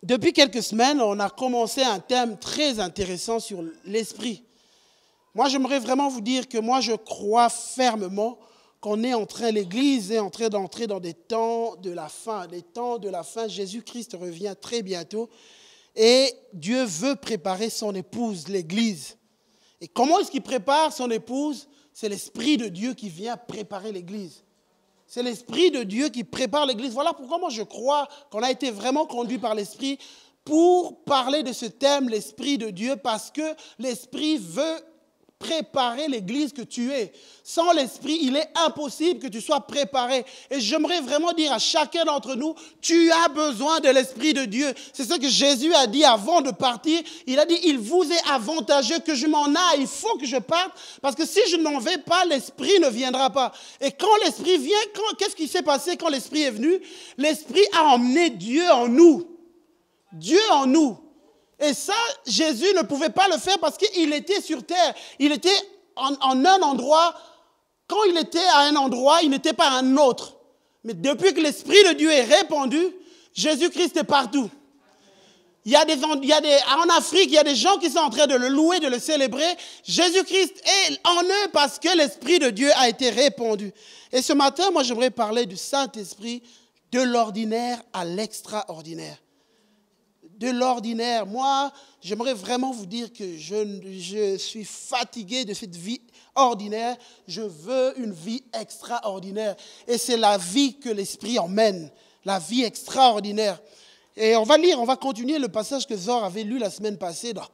Depuis quelques semaines, on a commencé un thème très intéressant sur l'esprit. Moi, j'aimerais vraiment vous dire que moi, je crois fermement qu'on est en train, l'Église est en train d'entrer dans des temps de la fin. Les temps de la fin, Jésus-Christ revient très bientôt et Dieu veut préparer son épouse, l'Église. Et comment est-ce qu'il prépare son épouse? C'est l'Esprit de Dieu qui vient préparer l'Église. C'est l'Esprit de Dieu qui prépare l'Église. Voilà pourquoi moi je crois qu'on a été vraiment conduit par l'Esprit pour parler de ce thème, l'Esprit de Dieu, parce que l'Esprit veut préparer l'Église que tu es. Sans l'Esprit, il est impossible que tu sois préparé. Et j'aimerais vraiment dire à chacun d'entre nous, tu as besoin de l'Esprit de Dieu. C'est ce que Jésus a dit avant de partir. Il a dit, il vous est avantageux que je m'en aille. Il faut que je parte, parce que si je n'en vais pas, l'Esprit ne viendra pas. Et quand l'Esprit vient, qu'est-ce qui s'est passé quand l'Esprit est venu? L'Esprit a emmené Dieu en nous. Dieu en nous. Et ça, Jésus ne pouvait pas le faire parce qu'il était sur terre. Il était en un endroit. Quand il était à un endroit, il n'était pas à un autre. Mais depuis que l'Esprit de Dieu est répandu, Jésus-Christ est partout. En Afrique, il y a des gens qui sont en train de le louer, de le célébrer. Jésus-Christ est en eux parce que l'Esprit de Dieu a été répandu. Et ce matin, moi, j'aimerais parler du Saint-Esprit, de l'ordinaire à l'extraordinaire. De l'ordinaire. Moi, j'aimerais vraiment vous dire que je suis fatigué de cette vie ordinaire. Je veux une vie extraordinaire. Et c'est la vie que l'Esprit emmène, la vie extraordinaire. Et on va continuer le passage que Zor avait lu la semaine passée dans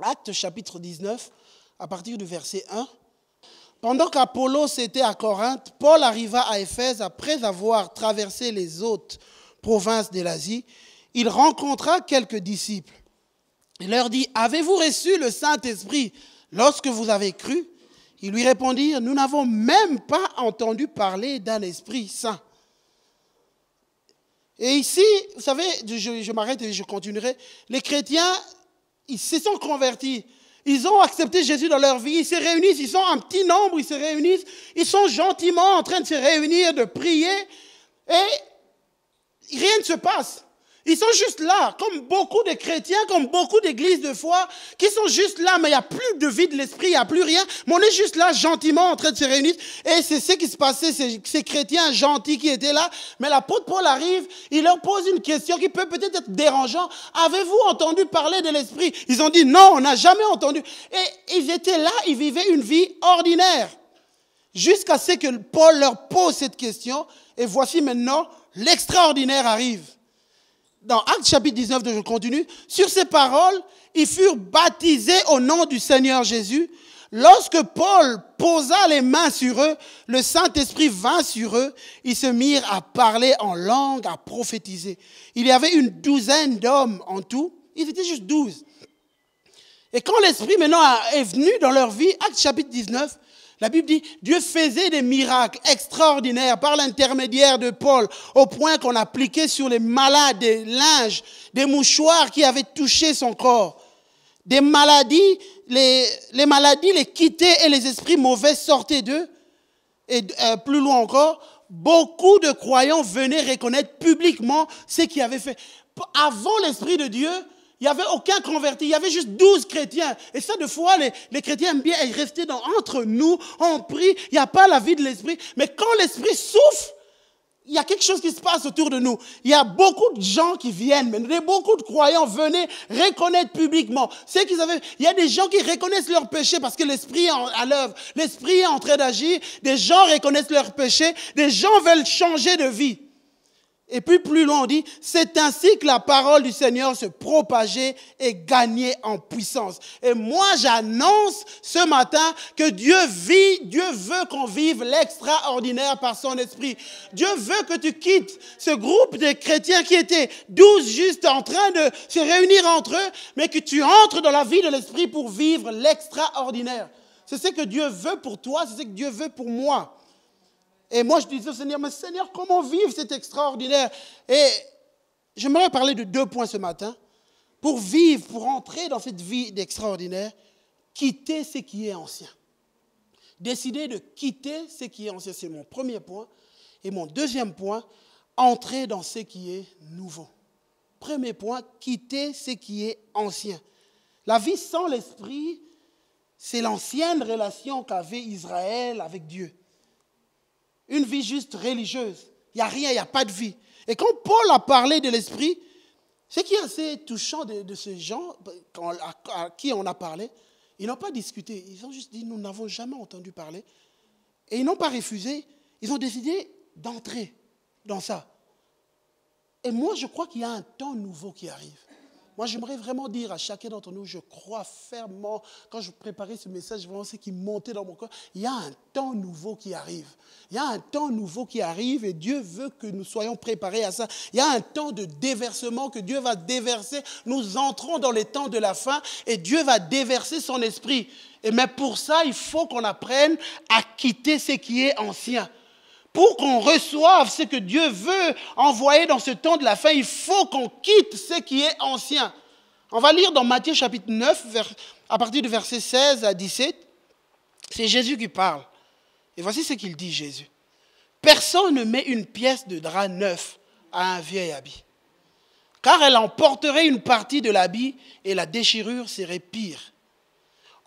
Actes chapitre 19, à partir du verset 1. Pendant qu'Apollos était à Corinthe, Paul arriva à Éphèse après avoir traversé les autres provinces de l'Asie. Il rencontra quelques disciples. Il leur dit, avez-vous reçu le Saint-Esprit lorsque vous avez cru? Ils lui répondirent, nous n'avons même pas entendu parler d'un Esprit Saint. Et ici, vous savez, je m'arrête et je continuerai. Les chrétiens, ils se sont convertis. Ils ont accepté Jésus dans leur vie. Ils se réunissent, ils sont en petit nombre, ils se réunissent. Ils sont gentiment en train de se réunir, de prier. Et rien ne se passe. Ils sont juste là, comme beaucoup de chrétiens, comme beaucoup d'églises de foi, qui sont juste là, mais il n'y a plus de vie de l'esprit, il n'y a plus rien. Mais on est juste là, gentiment, en train de se réunir. Et c'est ce qui se passait, ces chrétiens gentils qui étaient là. Mais l'apôtre Paul arrive, il leur pose une question qui peut peut-être être dérangeante. Avez-vous entendu parler de l'esprit? Ils ont dit non, on n'a jamais entendu. Et ils étaient là, ils vivaient une vie ordinaire. Jusqu'à ce que Paul leur pose cette question. Et voici maintenant, l'extraordinaire arrive. Dans Actes chapitre 19, je continue, sur ces paroles, ils furent baptisés au nom du Seigneur Jésus. Lorsque Paul posa les mains sur eux, le Saint-Esprit vint sur eux. Ils se mirent à parler en langue, à prophétiser. Il y avait une douzaine d'hommes en tout. Ils étaient juste 12. Et quand l'Esprit maintenant est venu dans leur vie, Actes chapitre 19, la Bible dit, Dieu faisait des miracles extraordinaires par l'intermédiaire de Paul, au point qu'on appliquait sur les malades des linges, des mouchoirs qui avaient touché son corps. Des maladies, les maladies les quittaient et les esprits mauvais sortaient d'eux. Et plus loin encore, beaucoup de croyants venaient reconnaître publiquement ce qu'ils avaient fait. Avant l'Esprit de Dieu, il n'y avait aucun converti, il y avait juste 12 chrétiens. Et ça, des fois, les chrétiens aiment bien rester entre nous, on prie, il n'y a pas la vie de l'esprit. Mais quand l'esprit souffle, il y a quelque chose qui se passe autour de nous. Il y a beaucoup de gens qui viennent, mais beaucoup de croyants venaient reconnaître publiquement. Il y a des gens qui reconnaissent leurs péchés parce que l'esprit est à l'œuvre. L'esprit est en train d'agir. Des gens reconnaissent leurs péchés. Des gens veulent changer de vie. Et puis plus loin on dit, c'est ainsi que la parole du Seigneur se propageait et gagnait en puissance. Et moi j'annonce ce matin que Dieu veut qu'on vive l'extraordinaire par son esprit. Dieu veut que tu quittes ce groupe de chrétiens qui étaient 12 juste en train de se réunir entre eux, mais que tu entres dans la vie de l'esprit pour vivre l'extraordinaire. C'est ce que Dieu veut pour toi, c'est ce que Dieu veut pour moi. Et moi, je disais au Seigneur, mais Seigneur, comment vivre cet extraordinaire? Et j'aimerais parler de 2 points ce matin. Pour vivre, pour entrer dans cette vie d'extraordinaire, quitter ce qui est ancien. Décider de quitter ce qui est ancien, c'est mon premier point. Et mon deuxième point, entrer dans ce qui est nouveau. Premier point, quitter ce qui est ancien. La vie sans l'esprit, c'est l'ancienne relation qu'avait Israël avec Dieu. Une vie juste religieuse. Il n'y a rien, il n'y a pas de vie. Et quand Paul a parlé de l'esprit, ce qui est assez touchant de ces gens à qui on a parlé, ils n'ont pas discuté. Ils ont juste dit, nous n'avons jamais entendu parler. Et ils n'ont pas refusé. Ils ont décidé d'entrer dans ça. Et moi, je crois qu'il y a un temps nouveau qui arrive. Moi, j'aimerais vraiment dire à chacun d'entre nous, je crois fermement, quand je préparais ce message, vraiment ce qui montait dans mon corps, il y a un temps nouveau qui arrive. Il y a un temps nouveau qui arrive et Dieu veut que nous soyons préparés à ça. Il y a un temps de déversement que Dieu va déverser. Nous entrons dans les temps de la fin et Dieu va déverser son esprit. Mais pour ça, il faut qu'on apprenne à quitter ce qui est ancien. Pour qu'on reçoive ce que Dieu veut envoyer dans ce temps de la fin, il faut qu'on quitte ce qui est ancien. On va lire dans Matthieu chapitre 9, à partir du verset 16 à 17. C'est Jésus qui parle. Et voici ce qu'il dit, Jésus. Personne ne met une pièce de drap neuf à un vieil habit, car elle emporterait une partie de l'habit et la déchirure serait pire.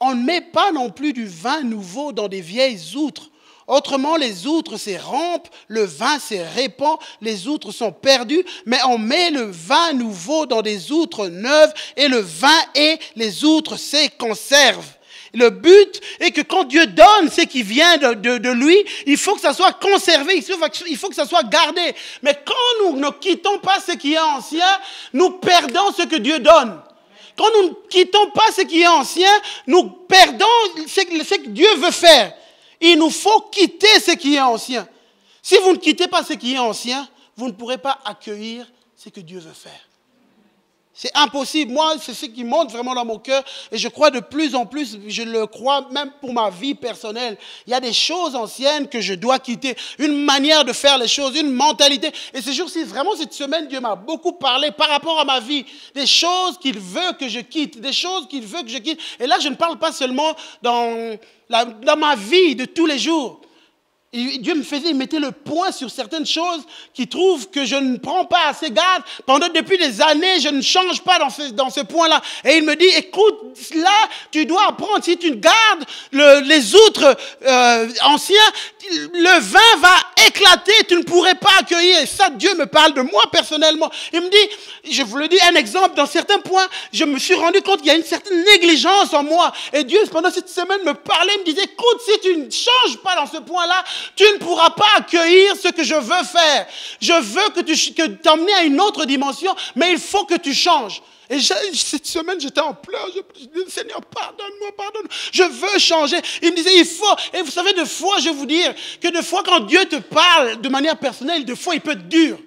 On ne met pas non plus du vin nouveau dans des vieilles outres. Autrement, les outres se rompent, le vin se répand, les outres sont perdues, mais on met le vin nouveau dans des outres neuves et le vin et les outres se conservent. Le but est que quand Dieu donne ce qui vient de lui, il faut que ça soit conservé, il faut que ça soit gardé. Mais quand nous ne quittons pas ce qui est ancien, nous perdons ce que Dieu donne. Quand nous ne quittons pas ce qui est ancien, nous perdons ce que Dieu veut faire. Il nous faut quitter ce qui est ancien. Si vous ne quittez pas ce qui est ancien, vous ne pourrez pas accueillir ce que Dieu veut faire. C'est impossible. Moi, c'est ce qui monte vraiment dans mon cœur. Et je crois de plus en plus, je le crois même pour ma vie personnelle. Il y a des choses anciennes que je dois quitter. Une manière de faire les choses, une mentalité. Et ces jours-ci, vraiment cette semaine, Dieu m'a beaucoup parlé par rapport à ma vie. Des choses qu'il veut que je quitte. Des choses qu'il veut que je quitte. Et là, je ne parle pas seulement dans ma vie de tous les jours. Et Dieu il mettait le point sur certaines choses qui trouvent que je ne prends pas assez garde. Depuis des années, je ne change pas dans ce point-là. Et il me dit, écoute, là, tu dois apprendre. Si tu gardes les outres anciens, le vin va éclater, tu ne pourrais pas accueillir. Et ça, Dieu me parle de moi personnellement. Il me dit, je vous le dis, un exemple, dans certains points, je me suis rendu compte qu'il y a une certaine négligence en moi. Et Dieu, pendant cette semaine, me parlait, me disait, écoute, si tu ne changes pas dans ce point-là, tu ne pourras pas accueillir ce que je veux faire. Je veux que t'emmener à une autre dimension, mais il faut que tu changes. Et cette semaine, j'étais en pleurs. Je dis, Seigneur, pardonne-moi, pardonne-moi. Je veux changer. Il me disait, il faut. Et vous savez, des fois, je vais vous dire que des fois, quand Dieu te parle de manière personnelle, des fois, il peut être dur.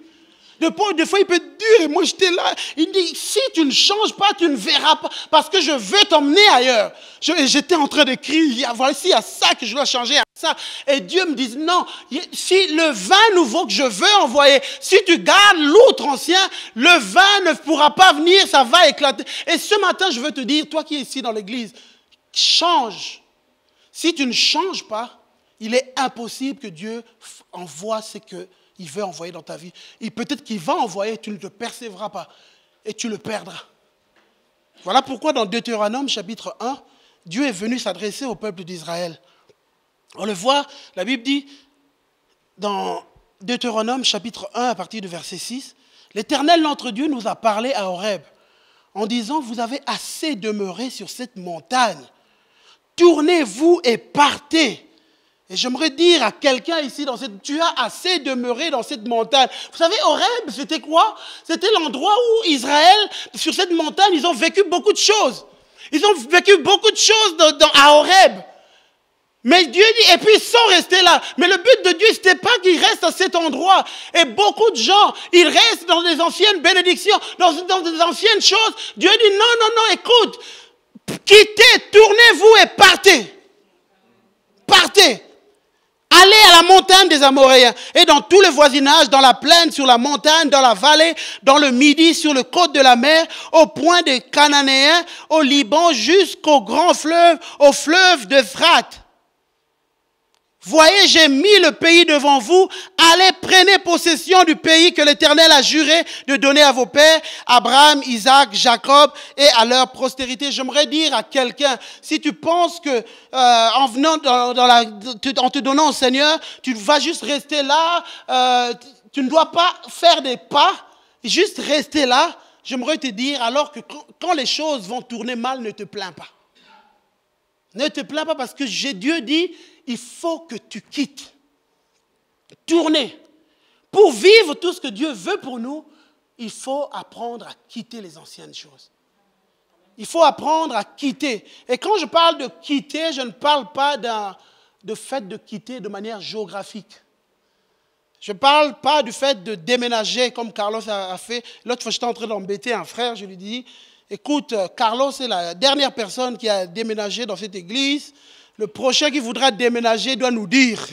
Des fois, il peut être dur. Et moi, j'étais là. Il dit, si tu ne changes pas, tu ne verras pas. Parce que je veux t'emmener ailleurs. J'étais en train de crier, voici, il y a ça que je dois changer, à ça. Et Dieu me dit, non, si le vin nouveau que je veux envoyer, si tu gardes l'outre ancien, le vin ne pourra pas venir, ça va éclater. Et ce matin, je veux te dire, toi qui es ici dans l'église, change. Si tu ne changes pas, il est impossible que Dieu envoie ce qu'il veut envoyer dans ta vie. Et peut-être qu'il va envoyer, tu ne te percevras pas et tu le perdras. Voilà pourquoi dans Deutéronome chapitre 1, Dieu est venu s'adresser au peuple d'Israël. On le voit, la Bible dit dans Deutéronome chapitre 1 à partir du verset 6, l'Éternel notre Dieu nous a parlé à Horeb en disant, vous avez assez demeuré sur cette montagne. Tournez-vous et partez. Et j'aimerais dire à quelqu'un ici, tu as assez demeuré dans cette montagne. Vous savez, Horeb, c'était quoi? C'était l'endroit où Israël, sur cette montagne, ils ont vécu beaucoup de choses. Ils ont vécu beaucoup de choses à Horeb. Mais Dieu dit, et puis ils sont restés là. Mais le but de Dieu, ce n'était pas qu'ils restent à cet endroit. Et beaucoup de gens, ils restent dans des anciennes bénédictions, dans des anciennes choses. Dieu dit, non, écoute, quittez, tournez-vous et partez. Partez. Allez à la montagne des Amoréens et dans tout le voisinage, dans la plaine, sur la montagne, dans la vallée, dans le midi, sur le côte de la mer, au point des Cananéens, au Liban, jusqu'au grand fleuve, au fleuve d'Euphrate. Voyez, j'ai mis le pays devant vous. Allez, prenez possession du pays que l'Éternel a juré de donner à vos pères, Abraham, Isaac, Jacob et à leur postérité. J'aimerais dire à quelqu'un, si tu penses que en venant en te donnant au Seigneur, tu vas juste rester là, tu ne dois pas faire des pas, juste rester là. J'aimerais te dire alors que quand les choses vont tourner mal, ne te plains pas. Ne te plains pas parce que Dieu dit, il faut que tu quittes. Tourner. Pour vivre tout ce que Dieu veut pour nous, il faut apprendre à quitter les anciennes choses. Il faut apprendre à quitter. Et quand je parle de quitter, je ne parle pas de fait de quitter de manière géographique. Je ne parle pas du fait de déménager comme Carlos a fait. L'autre fois, j'étais en train d'embêter un frère, je lui dis, écoute, Carlos est la dernière personne qui a déménagé dans cette église. Le prochain qui voudra déménager doit nous dire.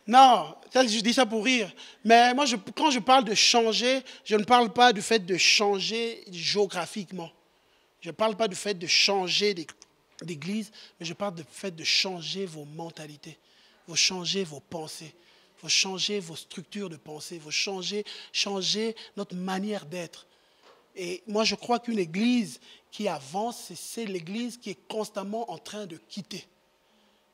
Non, je dis ça pour rire. Mais moi, quand je parle de changer, je ne parle pas du fait de changer géographiquement. Je ne parle pas du fait de changer d'église, mais je parle du fait de changer vos mentalités. Vous changez vos pensées. Vous changez vos structures de pensée. Vous changez notre manière d'être. Et moi, je crois qu'une église qui avance, c'est l'église qui est constamment en train de quitter.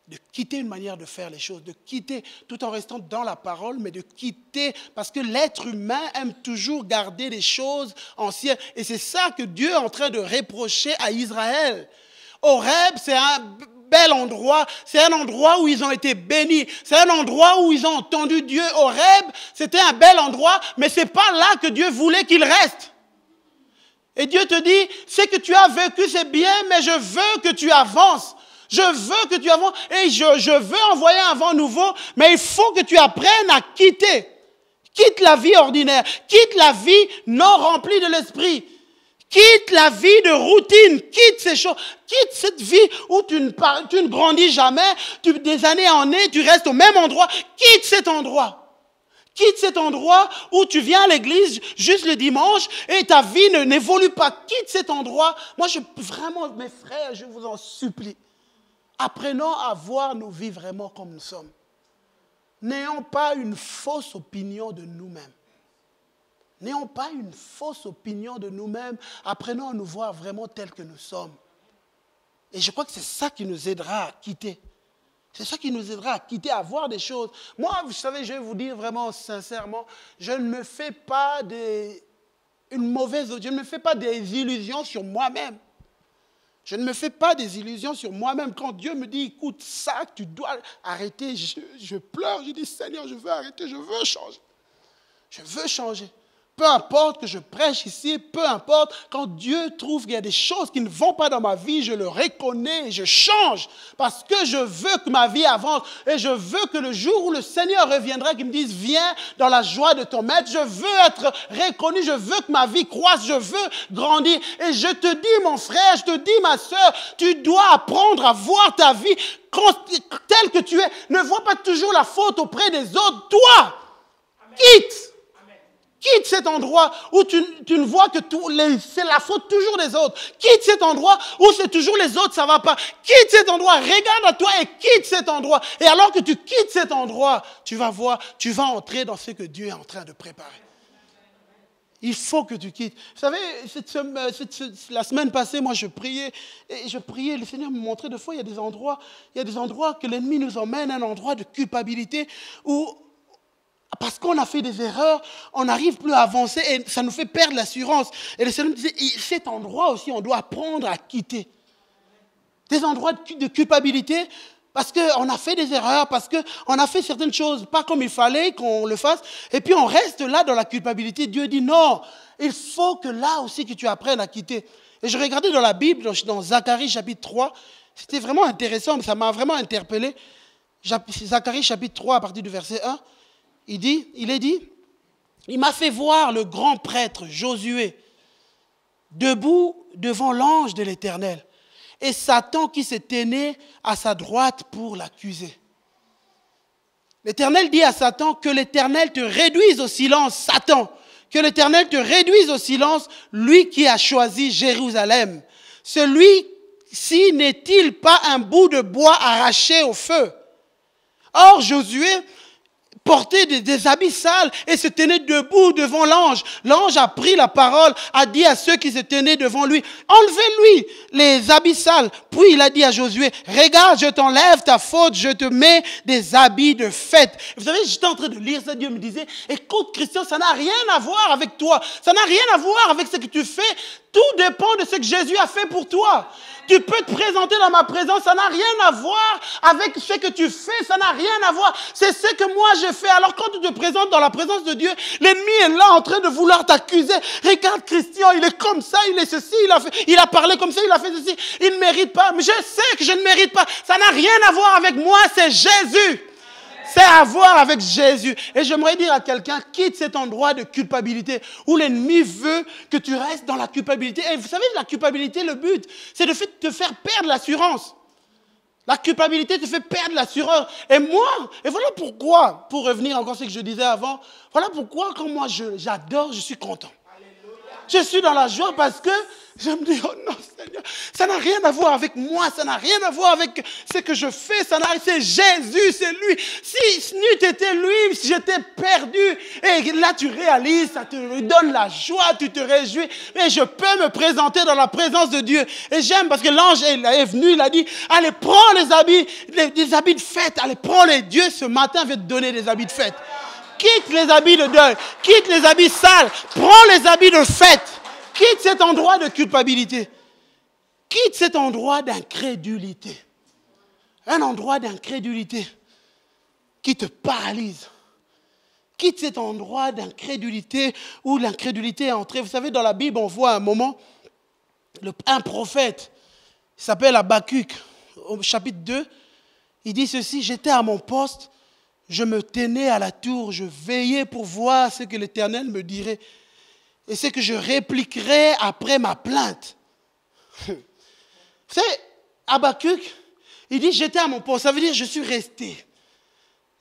De quitter une manière de faire les choses, de quitter tout en restant dans la parole, mais de quitter, parce que l'être humain aime toujours garder des choses anciennes. Et c'est ça que Dieu est en train de reprocher à Israël. Horeb, c'est un bel endroit, c'est un endroit où ils ont été bénis, c'est un endroit où ils ont entendu Dieu. Horeb, c'était un bel endroit, mais ce n'est pas là que Dieu voulait qu'ils restent. Et Dieu te dit, ce que tu as vécu, c'est bien, mais je veux que tu avances. Je veux que tu avances. Et je veux envoyer un vent nouveau, mais il faut que tu apprennes à quitter. Quitte la vie ordinaire. Quitte la vie non remplie de l'esprit. Quitte la vie de routine. Quitte ces choses. Quitte cette vie où tu ne grandis jamais. Des années en années, tu restes au même endroit. Quitte cet endroit. Quitte cet endroit où tu viens à l'église juste le dimanche et ta vie n'évolue pas. Quitte cet endroit. Moi, vraiment, mes frères, je vous en supplie. Apprenons à voir nos vies vraiment comme nous sommes. N'ayons pas une fausse opinion de nous-mêmes. N'ayons pas une fausse opinion de nous-mêmes. Apprenons à nous voir vraiment tels que nous sommes. Et je crois que c'est ça qui nous aidera à quitter. C'est ça qui nous aidera à quitter, à voir des choses. Moi, vous savez, je vais vous dire vraiment sincèrement, je ne me fais pas je ne me fais pas des illusions sur moi-même. Je ne me fais pas des illusions sur moi-même. Quand Dieu me dit, écoute, ça, tu dois arrêter, je pleure, je dis, Seigneur, je veux arrêter, je veux changer. Je veux changer. Peu importe que je prêche ici, peu importe, quand Dieu trouve qu'il y a des choses qui ne vont pas dans ma vie, je le reconnais et je change parce que je veux que ma vie avance et je veux que le jour où le Seigneur reviendra, qu'il me dise, viens dans la joie de ton maître, je veux être reconnu, je veux que ma vie croisse, je veux grandir. Et je te dis, mon frère, je te dis, ma soeur, tu dois apprendre à voir ta vie telle que tu es. Ne vois pas toujours la faute auprès des autres. Toi, quitte. Quitte cet endroit où tu ne vois que c'est la faute toujours des autres. Quitte cet endroit où c'est toujours les autres, ça ne va pas. Quitte cet endroit, regarde à toi et quitte cet endroit. Et alors que tu quittes cet endroit, tu vas voir, tu vas entrer dans ce que Dieu est en train de préparer. Il faut que tu quittes. Vous savez, la semaine passée, moi je priais, le Seigneur me montrait deux fois, il y a des endroits que l'ennemi nous emmène, un endroit de culpabilité où parce qu'on a fait des erreurs, on n'arrive plus à avancer et ça nous fait perdre l'assurance. Et le Seigneur me disait, cet endroit aussi, on doit apprendre à quitter. Des endroits de culpabilité, parce qu'on a fait des erreurs, parce qu'on a fait certaines choses pas comme il fallait qu'on le fasse. Et puis on reste là dans la culpabilité. Dieu dit non, il faut que là aussi que tu apprennes à quitter. Et je regardais dans la Bible, dans Zacharie chapitre 3, c'était vraiment intéressant, ça m'a vraiment interpellé. Zacharie chapitre 3 à partir du verset 1. Il m'a fait voir le grand prêtre Josué debout devant l'ange de l'Éternel et Satan qui se tenait à sa droite pour l'accuser. L'Éternel dit à Satan, que l'Éternel te réduise au silence, Satan, que l'Éternel te réduise au silence, lui qui a choisi Jérusalem, celui si n'est-il pas un bout de bois arraché au feu? Or, Josué portait des habits sales et se tenait debout devant l'ange. L'ange a pris la parole, a dit à ceux qui se tenaient devant lui, enlevez-lui les habits sales. Puis il a dit à Josué, regarde, je t'enlève ta faute, je te mets des habits de fête. Vous savez, j'étais en train de lire ça, Dieu me disait, écoute Christian, ça n'a rien à voir avec toi, ça n'a rien à voir avec ce que tu fais, tout dépend de ce que Jésus a fait pour toi. Tu peux te présenter dans ma présence, ça n'a rien à voir avec ce que tu fais, ça n'a rien à voir. C'est ce que moi je fais. Alors quand tu te présentes dans la présence de Dieu, l'ennemi est là en train de vouloir t'accuser. Regarde Christian, il est comme ça, il est ceci, il a parlé comme ça, il a fait ceci. Il ne mérite pas, mais je sais que je ne mérite pas. Ça n'a rien à voir avec moi, c'est Jésus. C'est à voir avec Jésus. Et j'aimerais dire à quelqu'un, quitte cet endroit de culpabilité où l'ennemi veut que tu restes dans la culpabilité. Et vous savez, la culpabilité, le but, c'est de te faire perdre l'assurance. La culpabilité te fait perdre l'assurance. Et voilà pourquoi, pour revenir encore à ce que je disais avant, voilà pourquoi quand moi j'adore, je suis content. Je suis dans la joie parce que je me dis, oh non Seigneur, ça n'a rien à voir avec moi, ça n'a rien à voir avec ce que je fais, c'est Jésus, c'est lui. Si n'eût été lui, si j'étais perdu, et là tu réalises, ça te donne la joie, tu te réjouis, et je peux me présenter dans la présence de Dieu. Et j'aime parce que l'ange est venu, il a dit, allez prends les habits de fête, allez prends-les, Dieu ce matin veut te donner des habits de fête. Quitte les habits de deuil, quitte les habits sales, prends les habits de fête, quitte cet endroit de culpabilité, quitte cet endroit d'incrédulité. Un endroit d'incrédulité qui te paralyse. Quitte cet endroit d'incrédulité où l'incrédulité est entrée. Vous savez, dans la Bible, on voit un moment, un prophète, il s'appelle Habakkuk, au chapitre 2, il dit ceci, j'étais à mon poste, je me tenais à la tour, je veillais pour voir ce que l'Éternel me dirait et ce que je répliquerais après ma plainte. Vous savez, Habakkuk, il dit j'étais à mon poste, ça veut dire je suis resté.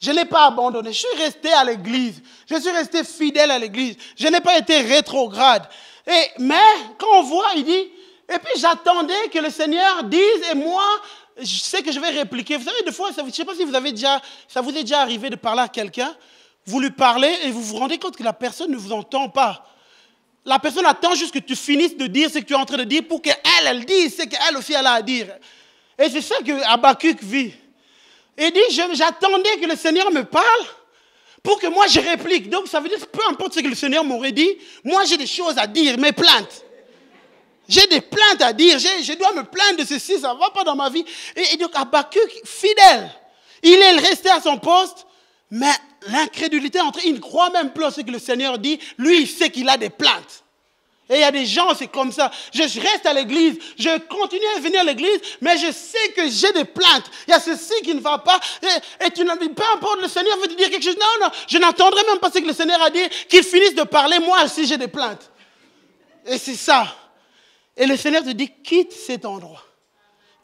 Je n'ai pas abandonné, je suis resté à l'église, je suis resté fidèle à l'église, je n'ai pas été rétrograde. Mais quand on voit, il dit, et puis j'attendais que le Seigneur dise et moi, je sais que je vais répliquer. Vous savez, des fois, je ne sais pas si ça vous est déjà arrivé de parler à quelqu'un, vous lui parlez et vous vous rendez compte que la personne ne vous entend pas. La personne attend juste que tu finisses de dire ce que tu es en train de dire pour qu'elle dise ce qu'elle aussi elle a à dire. Et c'est ça que Habakkuk vit. Il dit, j'attendais que le Seigneur me parle pour que moi je réplique. Donc ça veut dire, peu importe ce que le Seigneur m'aurait dit, moi j'ai des choses à dire, mes plaintes. J'ai des plaintes à dire, je dois me plaindre de ceci, ça ne va pas dans ma vie. Et donc Habakkuk, fidèle, il est resté à son poste, mais l'incrédulité est entrée, il ne croit même plus à ce que le Seigneur dit, lui il sait qu'il a des plaintes. Et il y a des gens, c'est comme ça, je reste à l'église, je continue à venir à l'église, mais je sais que j'ai des plaintes, il y a ceci qui ne va pas, et peu importe, le Seigneur veut te dire quelque chose, non, je n'entendrai même pas ce que le Seigneur a dit, qu'il finisse de parler, moi aussi j'ai des plaintes. Et c'est ça. Et le Seigneur te dit, quitte cet endroit.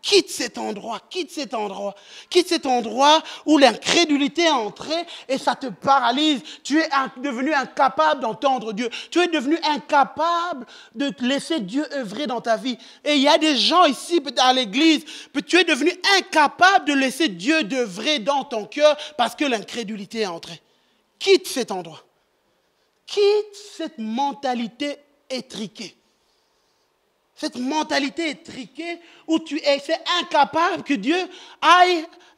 Quitte cet endroit, quitte cet endroit. Quitte cet endroit où l'incrédulité est entrée et ça te paralyse. Tu es devenu incapable d'entendre Dieu. Tu es devenu incapable de laisser Dieu œuvrer dans ta vie. Et il y a des gens ici à l'église, tu es devenu incapable de laisser Dieu œuvrer dans ton cœur parce que l'incrédulité est entrée. Quitte cet endroit. Quitte cette mentalité étriquée. Cette mentalité étriquée où c'est incapable que Dieu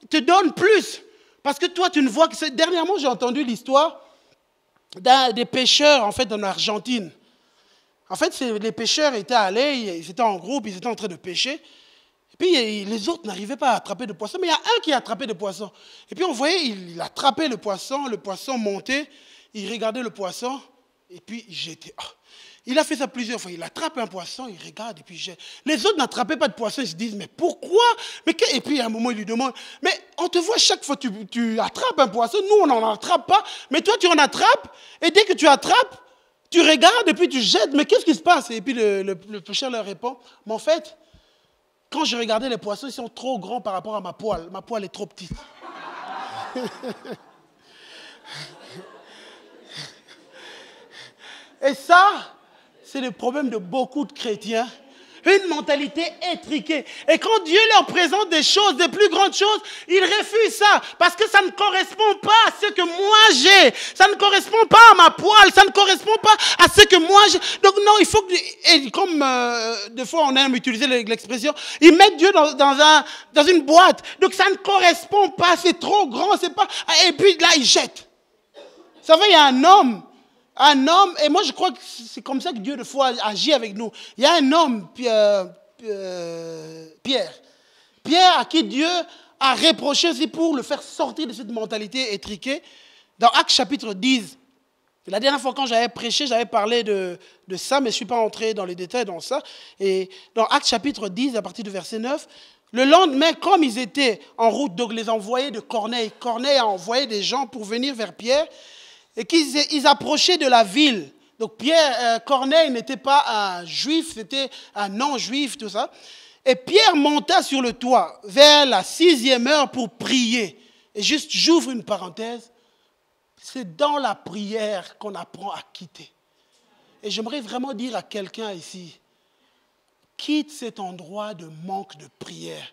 te donne plus. Parce que toi, tu ne vois que... Dernièrement, j'ai entendu l'histoire des pêcheurs, en fait, en Argentine. En fait, les pêcheurs étaient allés, ils étaient en groupe, ils étaient en train de pêcher. Et puis, les autres n'arrivaient pas à attraper de poissons. Mais il y a un qui a attrapé de poissons. Et puis, on voyait, il attrapait le poisson montait, il regardait le poisson, et puis il jetait. Il a fait ça plusieurs fois. Il attrape un poisson, il regarde et puis il jette. Les autres n'attrapaient pas de poisson. Ils se disent, mais pourquoi? Et puis à un moment, il lui demande, mais on te voit chaque fois tu attrapes un poisson. Nous, on n'en attrape pas. Mais toi, tu en attrapes. Et dès que tu attrapes, tu regardes et puis tu jettes. Mais qu'est-ce qui se passe? Et puis le pêcheur leur répond, mais en fait, quand je regardais les poissons, ils sont trop grands par rapport à ma poêle. Ma poêle est trop petite. Et ça... c'est le problème de beaucoup de chrétiens. Une mentalité étriquée. Et quand Dieu leur présente des choses, des plus grandes choses, ils refusent ça. Parce que ça ne correspond pas à ce que moi j'ai. Ça ne correspond pas à ma poêle. Ça ne correspond pas à ce que moi j'ai. Donc non, il faut que... Et comme des fois on aime utiliser l'expression, ils mettent Dieu dans une boîte. Donc ça ne correspond pas. C'est trop grand. C'est pas... Et puis là, ils jettent. Vous savez, il y a un homme, et moi je crois que c'est comme ça que Dieu, des fois, agit avec nous. Il y a un homme, Pierre. Pierre, à qui Dieu a reproché aussi pour le faire sortir de cette mentalité étriquée. Dans Actes chapitre 10, la dernière fois quand j'avais prêché, j'avais parlé de ça, mais je ne suis pas entré dans les détails dans ça. Et dans Actes chapitre 10, à partir du verset 9, le lendemain, comme ils étaient en route, donc les envoyés de Corneille, Corneille a envoyé des gens pour venir vers Pierre, et qu'ils approchaient de la ville. Donc Corneille n'était pas un juif, c'était un non-juif, tout ça. Et Pierre monta sur le toit vers la 6e heure pour prier. Et juste, j'ouvre une parenthèse, c'est dans la prière qu'on apprend à quitter. Et j'aimerais vraiment dire à quelqu'un ici, quitte cet endroit de manque de prière.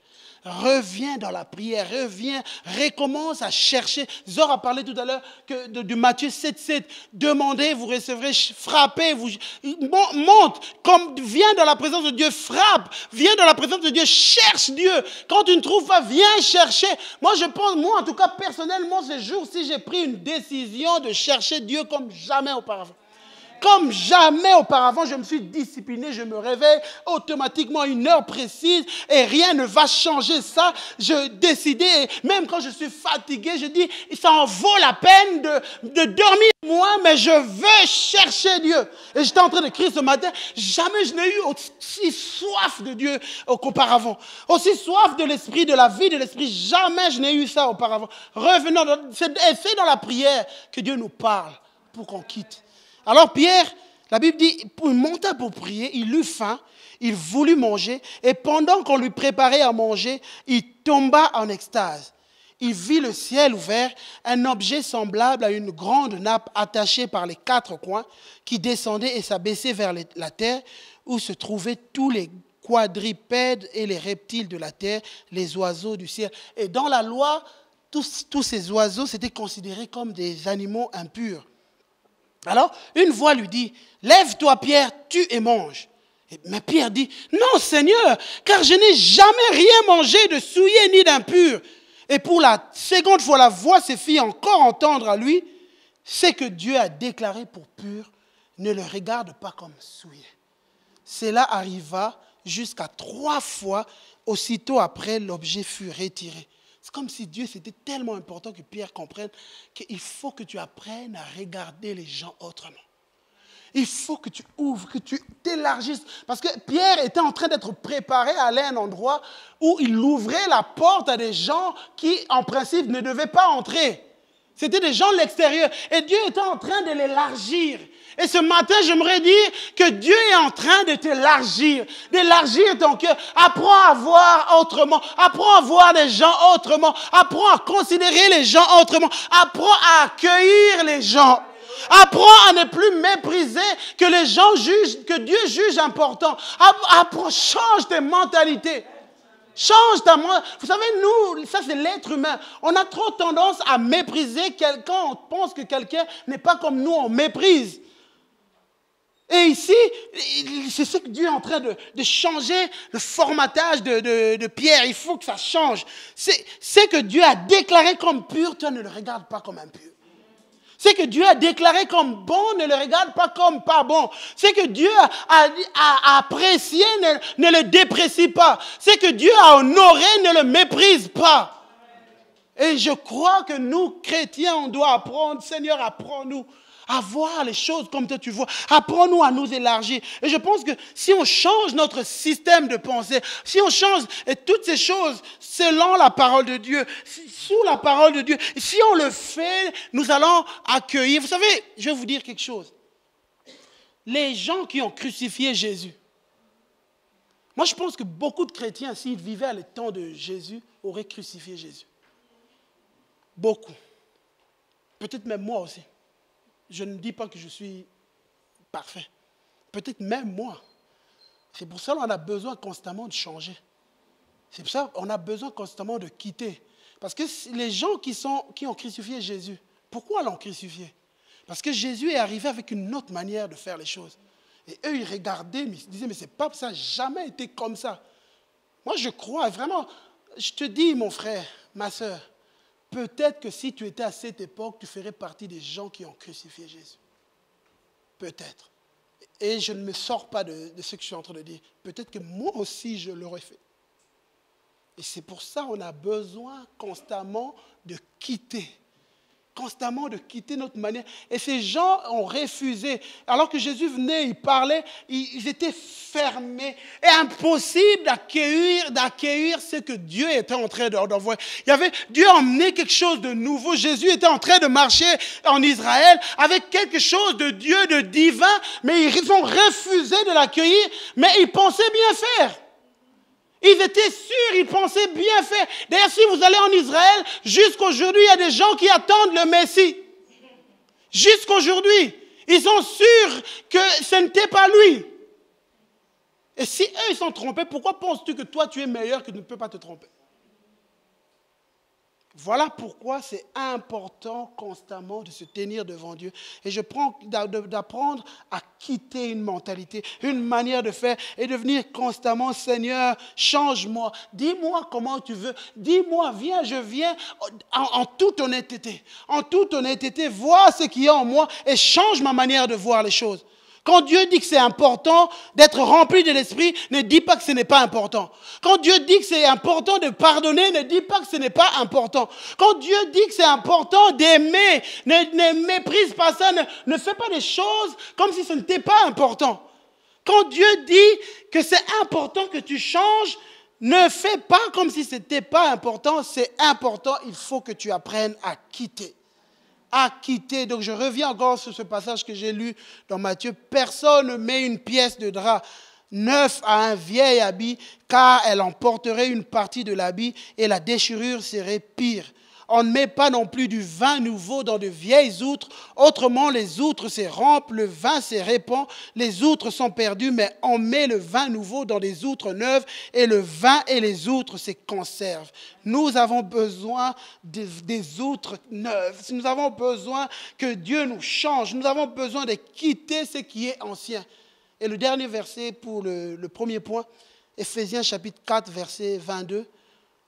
Reviens dans la prière, reviens, recommence à chercher. Zor a parlé tout à l'heure de Matthieu 7,7. Demandez, vous recevrez, frappez, monte, viens dans la présence de Dieu, frappe, viens dans la présence de Dieu, cherche Dieu. Quand tu ne trouves pas, viens chercher. Moi, je pense, moi en tout cas, personnellement, ce jour-ci, j'ai pris une décision de chercher Dieu comme jamais auparavant. Comme jamais auparavant, je me suis discipliné, je me réveille automatiquement à une heure précise et rien ne va changer ça. Je décidais, même quand je suis fatigué, je dis, ça en vaut la peine de dormir moins, mais je veux chercher Dieu. Et j'étais en train de crier ce matin, jamais je n'ai eu aussi soif de Dieu qu'auparavant. Aussi soif de l'esprit, de la vie de l'esprit, jamais je n'ai eu ça auparavant. Revenons, c'est dans la prière que Dieu nous parle pour qu'on quitte. Alors Pierre, la Bible dit, il monta pour prier, il eut faim, il voulut manger, et pendant qu'on lui préparait à manger, il tomba en extase. Il vit le ciel ouvert, un objet semblable à une grande nappe attachée par les 4 coins, qui descendait et s'abaissait vers la terre, où se trouvaient tous les quadrupèdes et les reptiles de la terre, les oiseaux du ciel. Et dans la loi, tous ces oiseaux s'étaient considérés comme des animaux impurs. Alors, une voix lui dit, « Lève-toi, Pierre, tue et mange. » Mais Pierre dit, « Non, Seigneur, car je n'ai jamais rien mangé de souillé ni d'impur. » Et pour la seconde fois, la voix se fit encore entendre à lui, « Ce que Dieu a déclaré pour pur, ne le regarde pas comme souillé. » Cela arriva jusqu'à 3 fois, aussitôt après, l'objet fut retiré. C'est comme si Dieu, c'était tellement important que Pierre comprenne qu'il faut que tu apprennes à regarder les gens autrement. Il faut que tu ouvres, que tu t'élargisses. Parce que Pierre était en train d'être préparé à aller à un endroit où il ouvrait la porte à des gens qui, en principe, ne devaient pas entrer. C'était des gens de l'extérieur. Et Dieu était en train de l'élargir. Et ce matin, j'aimerais dire que Dieu est en train de t'élargir, d'élargir ton cœur. Apprends à voir autrement. Apprends à voir les gens autrement. Apprends à considérer les gens autrement. Apprends à accueillir les gens. Apprends à ne plus mépriser que les gens jugent, que Dieu juge important. Apprends, change tes mentalités. Change ta mentalité. Vous savez, nous, ça c'est l'être humain. On a trop tendance à mépriser quelqu'un. On pense que quelqu'un n'est pas comme nous, on méprise. Et ici, c'est ce que Dieu est en train de changer, le formatage de Pierre. Il faut que ça change. C'est que Dieu a déclaré comme pur, toi ne le regardes pas comme impur. C'est que Dieu a déclaré comme bon, ne le regarde pas comme pas bon. C'est que Dieu a apprécié, ne le déprécie pas. C'est que Dieu a honoré, ne le méprise pas. Et je crois que nous, chrétiens, on doit apprendre, Seigneur, apprends-nous à voir les choses comme toi tu vois. Apprends-nous à nous élargir. Et je pense que si on change notre système de pensée, si on change toutes ces choses selon la parole de Dieu, sous la parole de Dieu, si on le fait, nous allons accueillir. Vous savez, je vais vous dire quelque chose. Les gens qui ont crucifié Jésus, moi je pense que beaucoup de chrétiens, s'ils vivaient à le temps de Jésus, auraient crucifié Jésus. Beaucoup. Peut-être même moi aussi. Je ne dis pas que je suis parfait. Peut-être même moi. C'est pour ça qu'on a besoin constamment de changer. C'est pour ça qu'on a besoin constamment de quitter. Parce que les gens qui ont crucifié Jésus, pourquoi l'ont crucifié? Parce que Jésus est arrivé avec une autre manière de faire les choses. Et eux, ils regardaient, mais ils se disaient, mais c'est pas ça, jamais été comme ça. Moi, je crois vraiment, je te dis, mon frère, ma soeur, peut-être que si tu étais à cette époque, tu ferais partie des gens qui ont crucifié Jésus. Peut-être. Et je ne me sors pas de ce que je suis en train de dire. Peut-être que moi aussi, je l'aurais fait. Et c'est pour ça qu'on a besoin constamment de quitter. Constamment de quitter notre manière. Et ces gens ont refusé. Alors que Jésus venait, il parlait, ils étaient fermés. Et impossible d'accueillir ce que Dieu était en train d'envoyer. Dieu a emmené quelque chose de nouveau. Jésus était en train de marcher en Israël avec quelque chose de Dieu, de divin. Mais ils ont refusé de l'accueillir. Mais ils pensaient bien faire. Ils étaient sûrs, ils pensaient bien faire. D'ailleurs, si vous allez en Israël, jusqu'aujourd'hui, il y a des gens qui attendent le Messie. Jusqu'aujourd'hui, ils sont sûrs que ce n'était pas lui. Et si eux, ils sont trompés, pourquoi penses-tu que toi, tu es meilleur, que tu ne peux pas te tromper? Voilà pourquoi c'est important constamment de se tenir devant Dieu. Et je prends d'apprendre à quitter une mentalité, une manière de faire et de venir constamment, Seigneur, change-moi. Dis-moi comment tu veux. Dis-moi, viens, je viens en toute honnêteté. En toute honnêteté, vois ce qu'il y a en moi et change ma manière de voir les choses. Quand Dieu dit que c'est important d'être rempli de l'esprit, ne dis pas que ce n'est pas important. Quand Dieu dit que c'est important de pardonner, ne dis pas que ce n'est pas important. Quand Dieu dit que c'est important d'aimer, ne méprise pas ça, ne fais pas des choses comme si ce n'était pas important. Quand Dieu dit que c'est important que tu changes, ne fais pas comme si ce n'était pas important. C'est important, il faut que tu apprennes à quitter. À quitter. Donc je reviens encore sur ce passage que j'ai lu dans Matthieu. Personne ne met une pièce de drap neuf à un vieil habit, car elle emporterait une partie de l'habit et la déchirure serait pire. On ne met pas non plus du vin nouveau dans de vieilles outres, autrement les outres se rompent, le vin se répand, les outres sont perdues, mais on met le vin nouveau dans des outres neuves et le vin et les outres se conservent. Nous avons besoin des outres neuves, nous avons besoin que Dieu nous change, nous avons besoin de quitter ce qui est ancien. Et le dernier verset pour le premier point, Éphésiens chapitre 4, verset 22.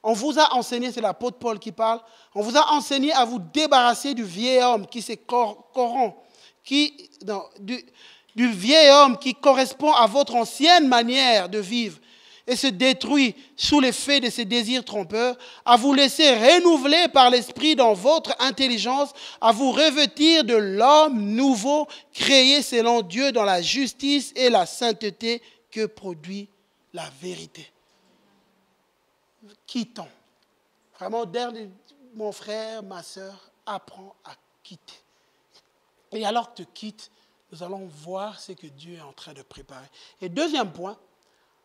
On vous a enseigné, c'est l'apôtre Paul qui parle, on vous a enseigné à vous débarrasser du vieil homme qui se corrompt, du vieil homme qui correspond à votre ancienne manière de vivre et se détruit sous l'effet de ses désirs trompeurs, à vous laisser renouveler par l'esprit dans votre intelligence, à vous revêtir de l'homme nouveau, créé selon Dieu dans la justice et la sainteté que produit la vérité. Quittons. Vraiment, mon frère, ma soeur, apprends à quitter. Et alors que tu quittes, nous allons voir ce que Dieu est en train de préparer. Et deuxième point,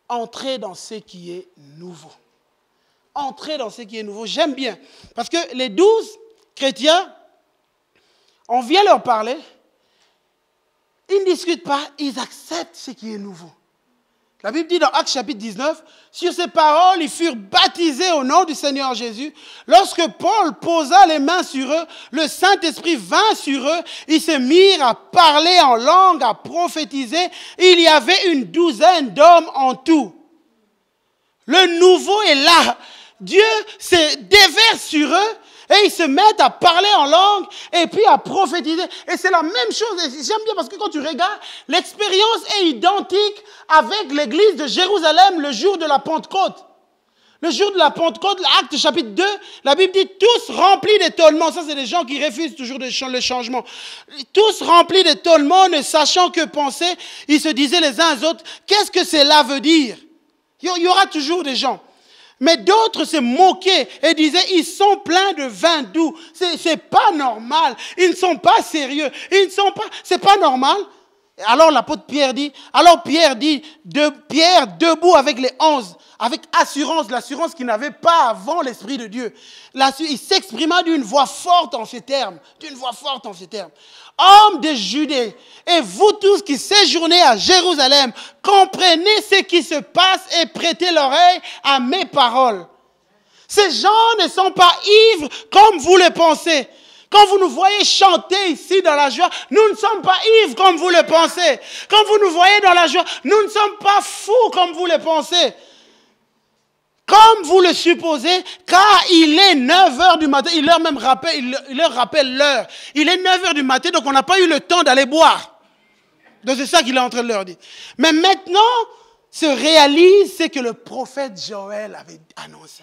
entrer dans ce qui est nouveau. Entrer dans ce qui est nouveau. J'aime bien. Parce que les 12 chrétiens, on vient leur parler, ils ne discutent pas, ils acceptent ce qui est nouveau. La Bible dit dans Actes chapitre 19, sur ces paroles, ils furent baptisés au nom du Seigneur Jésus. Lorsque Paul posa les mains sur eux, le Saint-Esprit vint sur eux. Ils se mirent à parler en langue, à prophétiser. Il y avait une 12aine d'hommes en tout. Le nouveau est là. Dieu se déverse sur eux. Et ils se mettent à parler en langue et puis à prophétiser. Et c'est la même chose. Et j'aime bien parce que quand tu regardes, l'expérience est identique avec l'église de Jérusalem le jour de la Pentecôte. Le jour de la Pentecôte, Actes chapitre 2, la Bible dit tous remplis d'étonnement. Ça, c'est des gens qui refusent toujours le changement. Tous remplis d'étonnement, ne sachant que penser, ils se disaient les uns aux autres, qu'est-ce que cela veut dire? Il y aura toujours des gens. Mais d'autres se moquaient et disaient, ils sont pleins de vin doux. C'est pas normal. Ils ne sont pas sérieux. C'est pas normal. Alors l'apôtre Pierre dit, Pierre debout avec les 11, avec assurance, l'assurance qu'il n'avait pas avant l'Esprit de Dieu. Il s'exprima d'une voix forte en ces termes, Hommes de Judée, et vous tous qui séjournez à Jérusalem, comprenez ce qui se passe et prêtez l'oreille à mes paroles. Ces gens ne sont pas ivres comme vous le pensez. Quand vous nous voyez chanter ici dans la joie, nous ne sommes pas ivres comme vous le pensez. Quand vous nous voyez dans la joie, nous ne sommes pas fous comme vous le pensez. Comme vous le supposez, car il est 9h du matin. Il leur rappelle l'heure. Il est 9h du matin, donc on n'a pas eu le temps d'aller boire. Donc c'est ça qu'il est en train de leur dire. Mais maintenant, se réalise ce que le prophète Joël avait annoncé.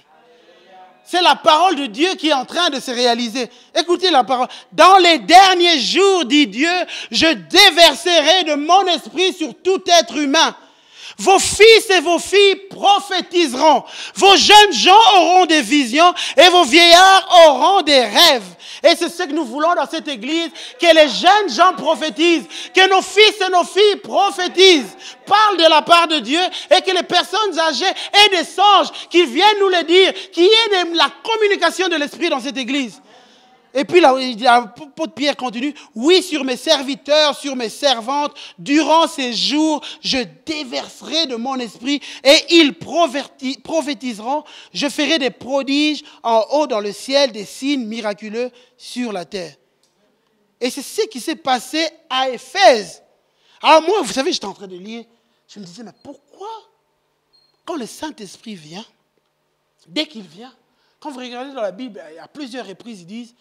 C'est la parole de Dieu qui est en train de se réaliser. Écoutez la parole. Dans les derniers jours, dit Dieu, je déverserai de mon esprit sur tout être humain. Vos fils et vos filles prophétiseront. Vos jeunes gens auront des visions et vos vieillards auront des rêves. Et c'est ce que nous voulons dans cette église, que les jeunes gens prophétisent, que nos fils et nos filles prophétisent, parlent de la part de Dieu et que les personnes âgées aient des songes, qu'ils viennent nous le dire, qu'il y ait de la communication de l'esprit dans cette église. Et puis l'apôtre Pierre continue, oui, sur mes serviteurs, sur mes servantes, durant ces jours, je déverserai de mon esprit et ils prophétiseront. Je ferai des prodiges en haut dans le ciel, des signes miraculeux sur la terre. Et c'est ce qui s'est passé à Éphèse. Alors moi, vous savez, j'étais en train de lire, je me disais, mais pourquoi, quand le Saint-Esprit vient, dès qu'il vient, quand vous regardez dans la Bible, à plusieurs reprises, ils disent,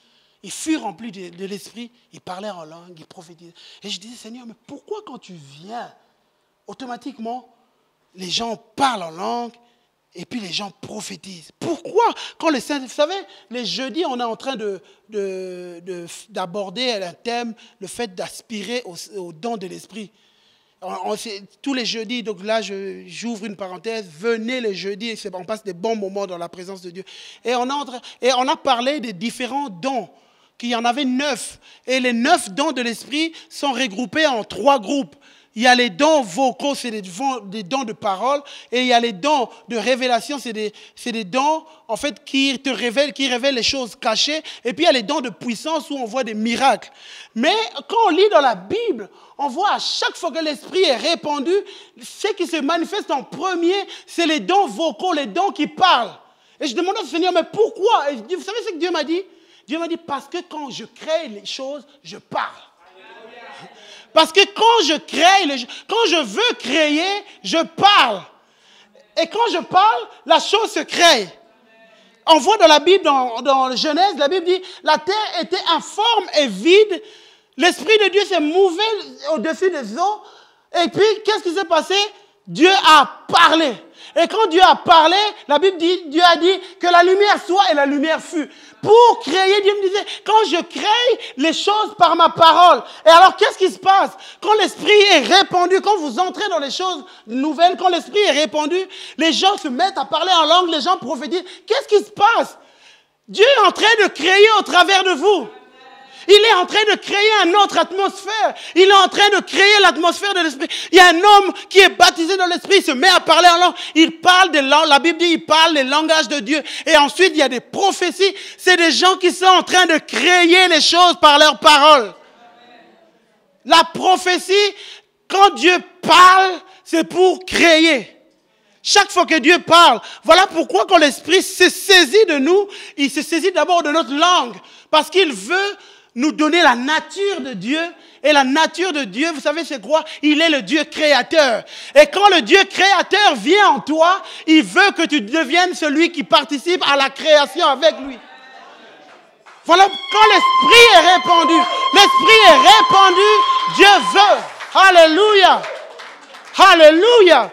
il fut rempli de l'esprit, il parlait en langue, il prophétisait. Et je disais, Seigneur, mais pourquoi quand tu viens, automatiquement, les gens parlent en langue et puis les gens prophétisent? Pourquoi quand le Saint... Vous savez, les jeudis, on est en train d'aborder un thème, le fait d'aspirer au don de l'esprit. Tous les jeudis, donc là j'ouvre une parenthèse, venez les jeudis, on passe des bons moments dans la présence de Dieu. Et on a parlé des différents dons, qu'il y en avait 9. Et les 9 dons de l'esprit sont regroupés en 3 groupes. Il y a les dons vocaux, c'est des dons de parole. Et il y a les dons de révélation, c'est des dons en fait, qui révèlent les choses cachées. Et puis il y a les dons de puissance où on voit des miracles. Mais quand on lit dans la Bible, on voit à chaque fois que l'esprit est répandu, ce qui se manifeste en premier, c'est les dons vocaux, les dons qui parlent. Et je demandais au Seigneur, mais pourquoi? Et vous savez ce que Dieu m'a dit? Dieu m'a dit, parce que quand je crée les choses, je parle. Parce que quand je veux créer, je parle. Et quand je parle, la chose se crée. On voit dans la Bible, dans Genèse, la Bible dit, la terre était informe et vide. L'Esprit de Dieu s'est mouvé au-dessus des eaux. Et puis, qu'est-ce qui s'est passé? Dieu a parlé. Et quand Dieu a parlé, la Bible dit, Dieu a dit que la lumière soit et la lumière fut. Pour créer, Dieu me disait, quand je crée les choses par ma parole. Et alors, qu'est-ce qui se passe? Quand l'esprit est répandu, quand vous entrez dans les choses nouvelles, quand l'esprit est répandu, les gens se mettent à parler en langue, les gens prophétisent. Qu'est-ce qui se passe? Dieu est en train de créer au travers de vous. Il est en train de créer une autre atmosphère. Il est en train de créer l'atmosphère de l'esprit. Il y a un homme qui est baptisé dans l'esprit, il se met à parler en langue. Il parle des langues. La Bible dit il parle les langages de Dieu. Et ensuite, il y a des prophéties. C'est des gens qui sont en train de créer les choses par leurs paroles. La prophétie, quand Dieu parle, c'est pour créer. Chaque fois que Dieu parle, voilà pourquoi quand l'esprit se saisit de nous, il se saisit d'abord de notre langue. Parce qu'il veut nous donner la nature de Dieu. Et la nature de Dieu, vous savez c'est quoi? Il est le Dieu créateur. Et quand le Dieu créateur vient en toi, il veut que tu deviennes celui qui participe à la création avec lui. Voilà, quand l'esprit est répandu, Dieu veut. Alléluia. Alléluia.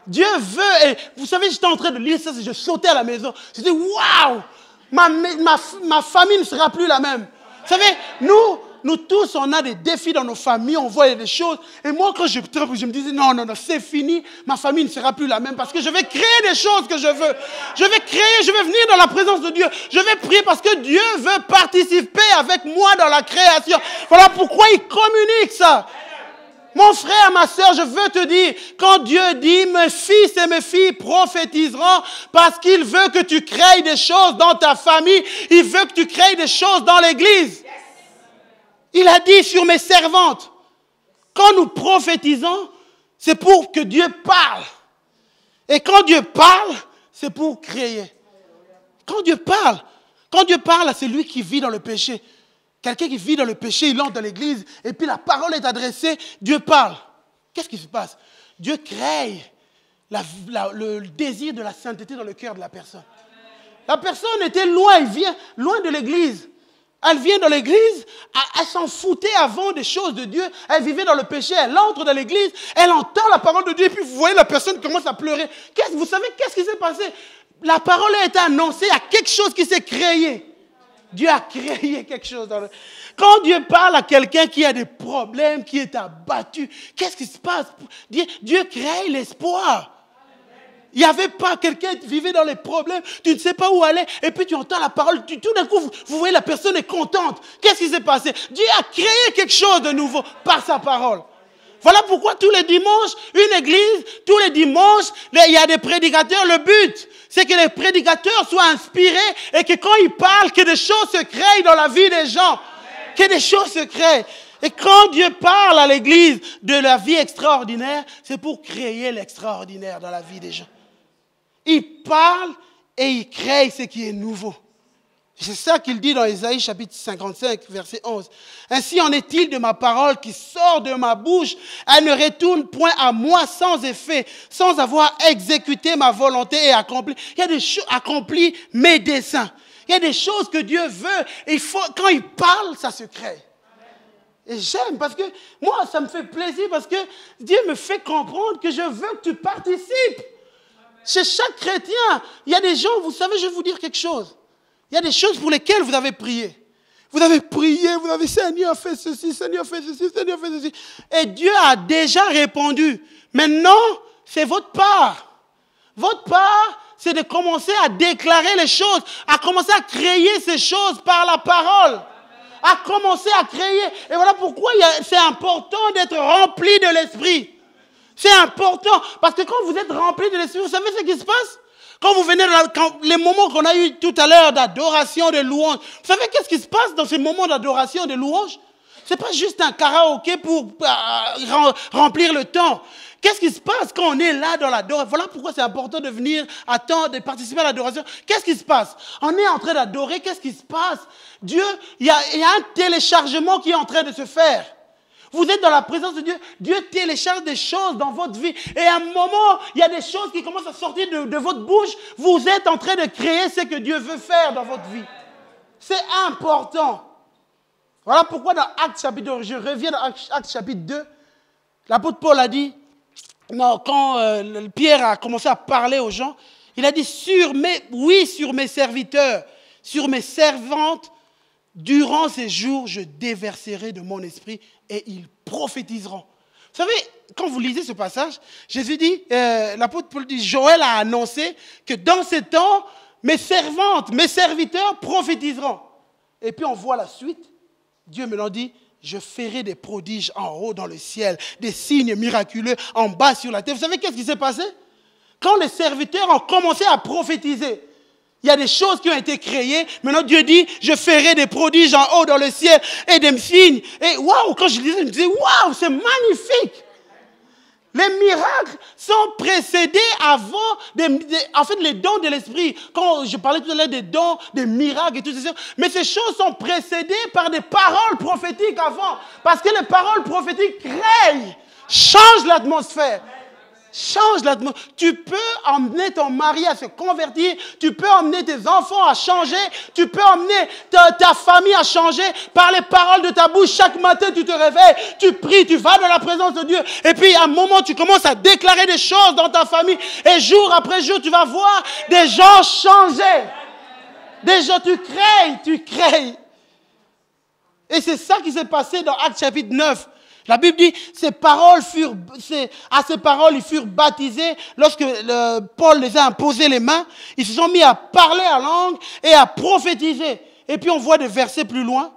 Dieu veut. Et vous savez, j'étais en train de lire ça, je sautais à la maison. Je dis, waouh, ma famille ne sera plus la même. Vous savez, nous tous, on a des défis dans nos familles, on voit des choses. Et moi, quand je me disais, non, c'est fini, ma famille ne sera plus la même parce que je vais créer des choses que je veux. Je vais venir dans la présence de Dieu. Je vais prier parce que Dieu veut participer avec moi dans la création. Voilà pourquoi il communique ça. Mon frère, ma soeur, je veux te dire, quand Dieu dit, mes fils et mes filles prophétiseront, parce qu'il veut que tu crées des choses dans ta famille, il veut que tu crées des choses dans l'église. Il a dit sur mes servantes, quand nous prophétisons, c'est pour que Dieu parle. Et quand Dieu parle, c'est pour créer. Quand Dieu parle à celui qui vit dans le péché. Quelqu'un qui vit dans le péché, il entre dans l'église, et puis la parole est adressée, Dieu parle. Qu'est-ce qui se passe? Dieu crée le désir de la sainteté dans le cœur de la personne. La personne était loin, elle vient loin de l'église. Elle vient dans l'église, elle s'en foutait avant des choses de Dieu, elle vivait dans le péché, elle entre dans l'église, elle entend la parole de Dieu, et puis vous voyez la personne commence à pleurer. Vous savez qu'est-ce qui s'est passé? La parole a été annoncée, il y a quelque chose qui s'est créé. Dieu a créé quelque chose. Quand Dieu parle à quelqu'un qui a des problèmes, qui est abattu, qu'est-ce qui se passe? Dieu crée l'espoir. Il n'y avait pas quelqu'un qui vivait dans les problèmes, tu ne sais pas où aller, et puis tu entends la parole, tout d'un coup, vous voyez la personne est contente. Qu'est-ce qui s'est passé? Dieu a créé quelque chose de nouveau par sa parole. Voilà pourquoi tous les dimanches, une église, tous les dimanches, il y a des prédicateurs. Le but, c'est que les prédicateurs soient inspirés et que quand ils parlent, que des choses se créent dans la vie des gens. Que des choses se créent. Et quand Dieu parle à l'église de la vie extraordinaire, c'est pour créer l'extraordinaire dans la vie des gens. Il parle et il crée ce qui est nouveau. C'est ça qu'il dit dans Ésaïe chapitre 55, verset 11. Ainsi en est-il de ma parole qui sort de ma bouche. Elle ne retourne point à moi sans effet, sans avoir exécuté ma volonté et accompli. Il y a des choses, accompli mes desseins. Il y a des choses que Dieu veut. Et quand il parle, ça se crée. Et j'aime parce que moi, ça me fait plaisir parce que Dieu me fait comprendre que je veux que tu participes. Chez chaque chrétien, il y a des gens, vous savez, je vais vous dire quelque chose. Il y a des choses pour lesquelles vous avez prié. Vous avez prié, vous avez Seigneur fait ceci, Seigneur fait ceci, Seigneur fait ceci. Et Dieu a déjà répondu. Maintenant, c'est votre part. Votre part, c'est de commencer à déclarer les choses, à commencer à créer ces choses par la parole. À commencer à créer. Et voilà pourquoi c'est important d'être rempli de l'esprit. C'est important. Parce que quand vous êtes rempli de l'esprit, vous savez ce qui se passe? Quand vous venez, les moments qu'on a eu tout à l'heure d'adoration, de louange, vous savez qu'est-ce qui se passe dans ces moments d'adoration, de louange? Ce n'est pas juste un karaoké pour remplir le temps. Qu'est-ce qui se passe quand on est là dans l'adoration? Voilà pourquoi c'est important de venir attendre, de participer à l'adoration. Qu'est-ce qui se passe? On est en train d'adorer, qu'est-ce qui se passe? Dieu, il y a un téléchargement qui est en train de se faire. Vous êtes dans la présence de Dieu. Dieu télécharge des choses dans votre vie. Et à un moment, il y a des choses qui commencent à sortir de votre bouche. Vous êtes en train de créer ce que Dieu veut faire dans votre vie. C'est important. Voilà pourquoi dans Actes chapitre 2, je reviens dans Actes chapitre 2, l'apôtre Paul a dit, quand Pierre a commencé à parler aux gens, il a dit, sur mes serviteurs, sur mes servantes, durant ces jours, je déverserai de mon esprit et ils prophétiseront. Vous savez, quand vous lisez ce passage, Jésus dit, l'apôtre Paul dit, Joël a annoncé que dans ces temps, mes servantes, mes serviteurs prophétiseront. Et puis on voit la suite. Dieu me l'a dit, je ferai des prodiges en haut dans le ciel, des signes miraculeux en bas sur la terre. Vous savez qu'est-ce qui s'est passé? Quand les serviteurs ont commencé à prophétiser, il y a des choses qui ont été créées. Maintenant, Dieu dit, je ferai des prodiges en haut dans le ciel et des signes. Et waouh, quand je lisais, je me disais, waouh, c'est magnifique. Les miracles sont précédés avant, en fait, les dons de l'esprit. Quand je parlais tout à l'heure des dons, des miracles et tout ça, mais ces choses sont précédées par des paroles prophétiques avant. Parce que les paroles prophétiques créent, changent l'atmosphère. Change l'atmosphère. Tu peux emmener ton mari à se convertir. Tu peux emmener tes enfants à changer. Tu peux emmener ta famille à changer par les paroles de ta bouche. Chaque matin, tu te réveilles, tu pries, tu vas dans la présence de Dieu. Et puis, à un moment, tu commences à déclarer des choses dans ta famille. Et jour après jour, tu vas voir des gens changer. Des gens, tu crées. Et c'est ça qui s'est passé dans Actes chapitre 9. La Bible dit, à ces paroles, ils furent baptisés. Lorsque Paul les a imposé les mains, ils se sont mis à parler en langue et à prophétiser. Et puis on voit des versets plus loin.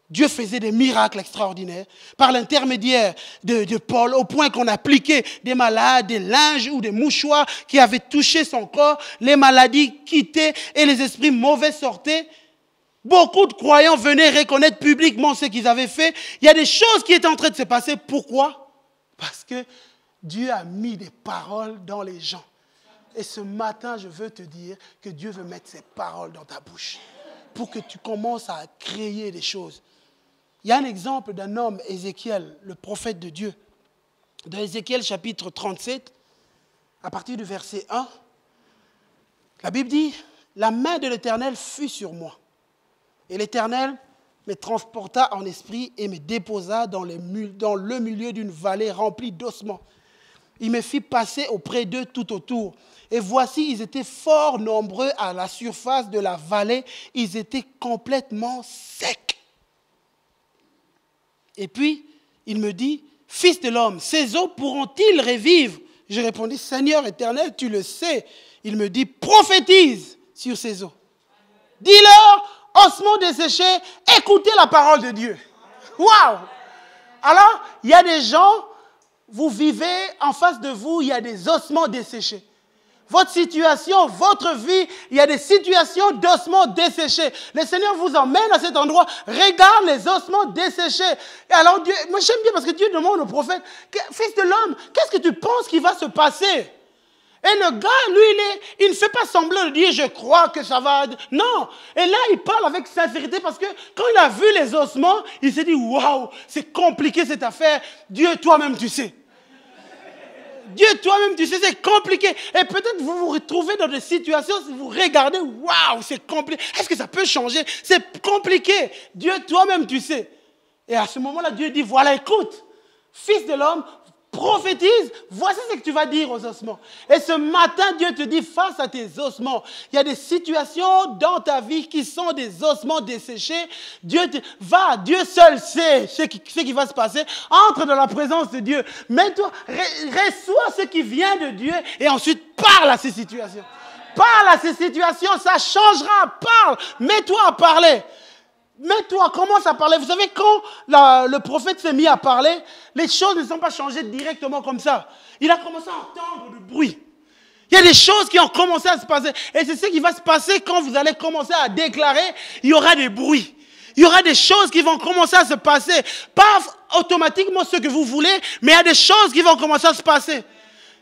Dieu faisait des miracles extraordinaires par l'intermédiaire de Paul, au point qu'on appliquait des malades, des linges ou des mouchoirs qui avaient touché son corps, les maladies quittaient et les esprits mauvais sortaient. Beaucoup de croyants venaient reconnaître publiquement ce qu'ils avaient fait. Il y a des choses qui étaient en train de se passer. Pourquoi? Parce que Dieu a mis des paroles dans les gens. Et ce matin, je veux te dire que Dieu veut mettre ses paroles dans ta bouche pour que tu commences à créer des choses. Il y a un exemple d'un homme, Ézéchiel, le prophète de Dieu. Dans Ézéchiel chapitre 37, à partir du verset 1, la Bible dit « La main de l'Éternel fut sur moi. Et l'Éternel me transporta en esprit et me déposa dans le milieu d'une vallée remplie d'ossements. Il me fit passer auprès d'eux tout autour. Et voici, ils étaient fort nombreux à la surface de la vallée. Ils étaient complètement secs. Et puis, il me dit, « Fils de l'homme, ces eaux pourront-ils revivre ?» Je répondis, « Seigneur éternel, tu le sais. » Il me dit, « Prophétise sur ces eaux. Dis-leur, ossements desséchés, écoutez la parole de Dieu. » Waouh! Alors, il y a des gens, vous vivez en face de vous, il y a des ossements desséchés. Votre situation, votre vie, il y a des situations d'ossements desséchés. Le Seigneur vous emmène à cet endroit. Regarde les ossements desséchés. Et alors Dieu, moi j'aime bien parce que Dieu demande au prophète, fils de l'homme, qu'est-ce que tu penses qu'il va se passer? Et le gars, lui, il ne fait pas semblant de dire, je crois que ça va... Non. Et là, il parle avec sincérité parce que quand il a vu les ossements, il s'est dit, waouh, c'est compliqué cette affaire. Dieu, toi-même, tu sais. Dieu, toi-même, tu sais, c'est compliqué. Et peut-être vous vous retrouvez dans des situations, si vous regardez, waouh, c'est compliqué. Est-ce que ça peut changer? C'est compliqué. Dieu, toi-même, tu sais. Et à ce moment-là, Dieu dit, voilà, écoute, fils de l'homme, prophétise, voici ce que tu vas dire aux ossements. Et ce matin, Dieu te dit, face à tes ossements, il y a des situations dans ta vie qui sont des ossements desséchés. Dieu te va, Dieu seul sait ce qui va se passer. Entre dans la présence de Dieu. Mets-toi, reçois ce qui vient de Dieu et ensuite parle à ces situations. Parle à ces situations, ça changera. Parle, mets-toi à parler. Mets-toi, commence à parler. Vous savez, quand le prophète s'est mis à parler, les choses ne sont pas changées directement comme ça. Il a commencé à entendre du bruit. Il y a des choses qui ont commencé à se passer. Et c'est ce qui va se passer quand vous allez commencer à déclarer. Il y aura des bruits. Il y aura des choses qui vont commencer à se passer. Pas automatiquement ce que vous voulez, mais il y a des choses qui vont commencer à se passer.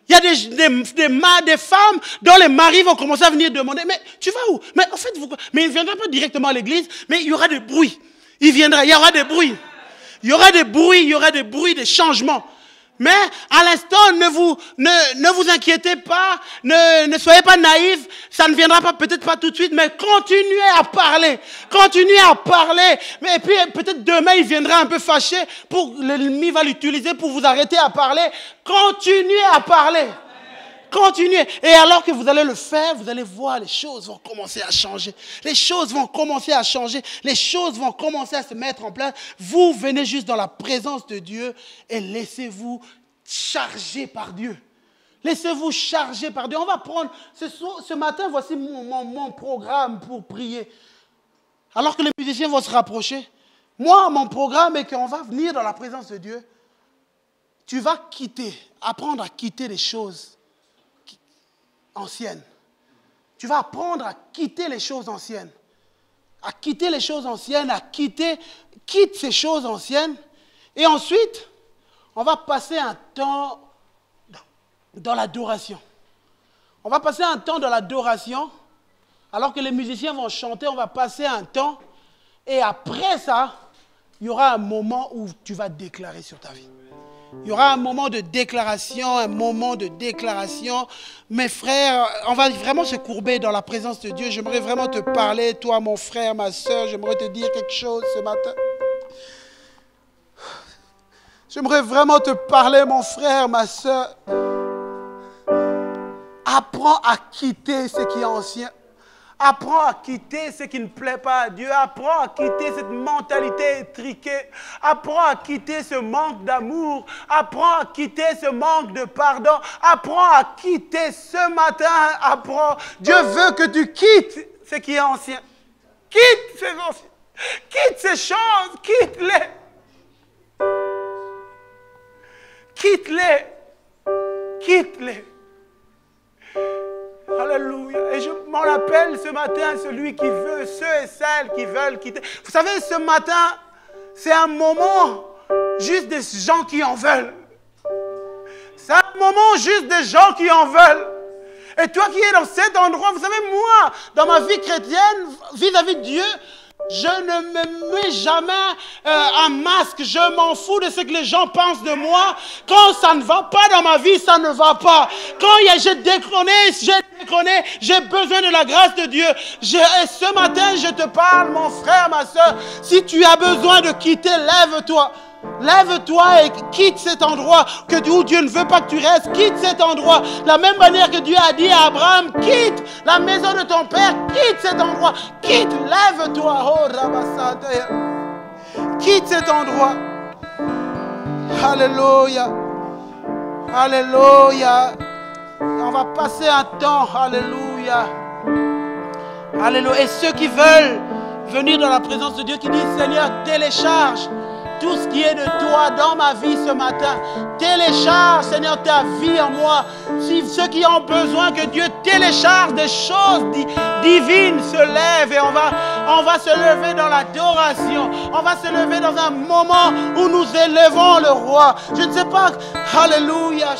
Il y a des femmes dont les maris vont commencer à venir demander, mais tu vas où? Mais en fait, mais il ne viendra pas directement à l'église, mais il y aura des bruits. Il y aura des bruits. Il y aura des bruits, des changements. Mais à l'instant, ne vous inquiétez pas, ne soyez pas naïfs, ça ne viendra pas, peut-être pas tout de suite, mais continuez à parler. Continuez à parler. Et puis peut-être demain, il viendra un peu fâché, l'ennemi va l'utiliser pour vous arrêter à parler. Continuez à parler. Continuez. Et alors que vous allez le faire, vous allez voir, les choses vont commencer à changer. Les choses vont commencer à changer. Les choses vont commencer à se mettre en place. Vous venez juste dans la présence de Dieu et laissez-vous charger par Dieu. Laissez-vous charger par Dieu. On va prendre, ce matin, voici mon programme pour prier. Alors que les musiciens vont se rapprocher, moi, mon programme est qu'on va venir dans la présence de Dieu. Tu vas apprendre à quitter les choses anciennes. Tu vas apprendre à quitter les choses anciennes. Quitte ces choses anciennes. Et ensuite, on va passer un temps dans l'adoration. On va passer un temps dans l'adoration. Alors que les musiciens vont chanter, on va passer un temps. Et après ça, il y aura un moment où tu vas déclarer sur ta vie. Il y aura un moment de déclaration, Mes frères, on va vraiment se courber dans la présence de Dieu. J'aimerais vraiment te parler, toi, mon frère, ma soeur. J'aimerais te dire quelque chose ce matin. J'aimerais vraiment te parler, mon frère, ma soeur. Apprends à quitter ce qui est ancien. Apprends à quitter ce qui ne plaît pas à Dieu. Apprends à quitter cette mentalité étriquée. Apprends à quitter ce manque d'amour. Apprends à quitter ce manque de pardon. Apprends à quitter ce matin. Apprends. Dieu veut que tu quittes ce qui est ancien. Quitte ce qui est ancien. Quitte ces choses, quitte-les. Quitte-les. Quitte-les. Alléluia. Et je m'en appelle ce matin celui qui veut, ceux et celles qui veulent quitter. Vous savez, ce matin, c'est un moment juste des gens qui en veulent. C'est un moment juste des gens qui en veulent. Et toi qui es dans cet endroit, vous savez, moi, dans ma vie chrétienne, vis-à-vis de Dieu, je ne me mets jamais un masque. Je m'en fous de ce que les gens pensent de moi. Quand ça ne va pas dans ma vie, ça ne va pas. Quand j'ai déconné, j'ai besoin de la grâce de Dieu. Et ce matin, je te parle, mon frère, ma soeur. Si tu as besoin de quitter, lève-toi. Lève-toi et quitte cet endroit où Dieu ne veut pas que tu restes. Quitte cet endroit. De la même manière que Dieu a dit à Abraham, quitte la maison de ton père, quitte cet endroit. Quitte, lève-toi. Oh, Rabassataya. Quitte cet endroit. Alléluia. Alléluia. On va passer un temps. Alléluia. Alléluia. Et ceux qui veulent venir dans la présence de Dieu, qui disent, Seigneur, télécharge tout ce qui est de toi dans ma vie ce matin. Télécharge, Seigneur, ta vie en moi. Si ceux qui ont besoin que Dieu télécharge des choses divines se lèvent et on va se lever dans l'adoration. On va se lever dans un moment où nous élevons le roi. Je ne sais pas. Alléluia.